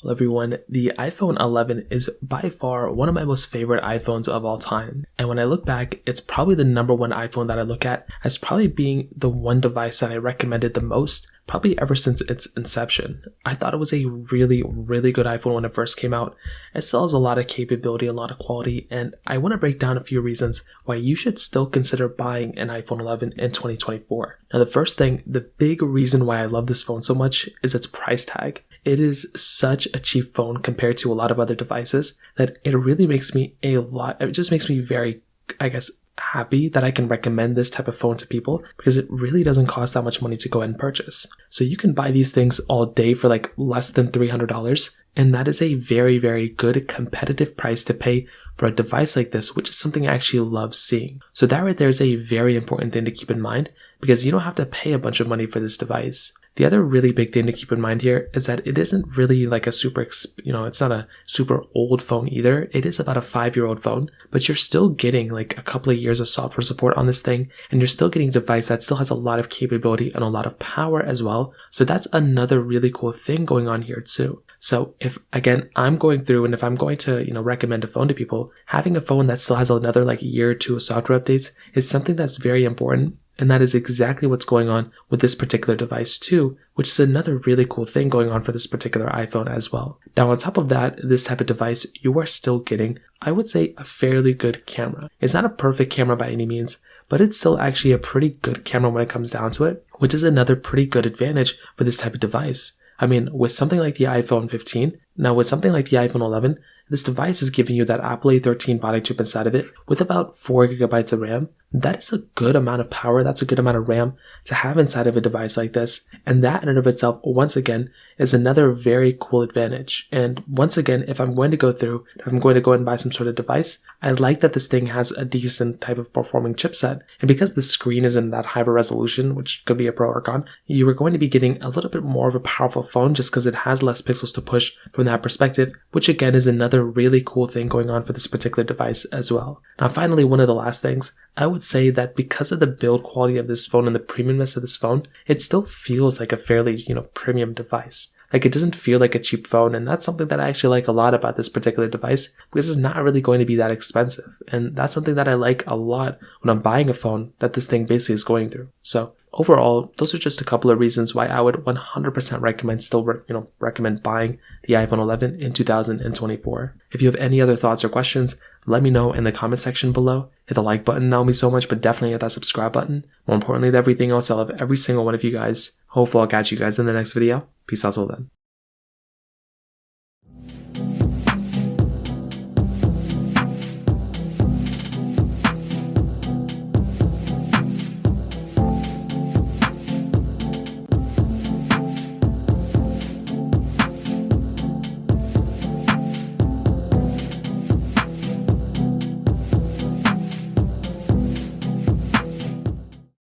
Hello everyone, the iPhone 11 is by far one of my most favorite iPhones of all time. And when I look back, it's probably the number one iPhone that I look at as probably being the one device that I recommended the most, probably ever since its inception. I thought it was a really good iPhone when it first came out. It still has a lot of capability, a lot of quality, and I want to break down a few reasons why you should still consider buying an iPhone 11 in 2024. Now the first thing, the big reason why I love this phone so much is its price tag. It is such a cheap phone compared to a lot of other devices that it really makes me it just makes me very, happy that I can recommend this type of phone to people because it really doesn't cost that much money to go ahead and purchase. So you can buy these things all day for like less than $300, and that is a very good competitive price to pay for a device like this, which is something I actually love seeing. So that right there is a very important thing to keep in mind because you don't have to pay a bunch of money for this device. The other really big thing to keep in mind here is that it isn't really like it's not a super old phone either. It is about a 5-year-old phone, but you're still getting like a couple of years of software support on this thing, and you're still getting a device that still has a lot of capability and a lot of power as well. So that's another really cool thing going on here too. So if, again, I'm going through and if I'm going to, recommend a phone to people, having a phone that still has another like year or two of software updates is something that's very important. And that is exactly what's going on with this particular device too, which is another really cool thing going on for this particular iPhone as well. Now on top of that, this type of device, you are still getting, I would say, a fairly good camera. It's not a perfect camera by any means, but it's still actually a pretty good camera when it comes down to it, which is another pretty good advantage for this type of device. I mean, with something like the iPhone 15, now with something like the iPhone 11, this device is giving you that Apple A13 body chip inside of it with about 4 gigabytes of RAM. That is a good amount of power. That's a good amount of RAM to have inside of a device like this. And that in and of itself, once again, is another very cool advantage. And once again, if I'm going to go and buy some sort of device, I like that this thing has a decent type of performing chipset. And because the screen is in that high resolution, which could be a pro or con, you are going to be getting a little bit more of a powerful phone just because it has less pixels to push from that perspective, which again is another really cool thing going on for this particular device as well. Now finally, one of the last things, I would say that because of the build quality of this phone and the premiumness of this phone, it still feels like a fairly, premium device. Like it doesn't feel like a cheap phone, and that's something that I actually like a lot about this particular device because it's not really going to be that expensive. And that's something that I like a lot when I'm buying a phone that this thing basically is going through. So overall, those are just a couple of reasons why I would 100% recommend buying the iPhone 11 in 2024. If you have any other thoughts or questions, let me know in the comment section below. Hit the like button, that will mean so much, but definitely hit that subscribe button. More importantly than everything else, I love every single one of you guys. Hopefully I'll catch you guys in the next video. Peace out till then.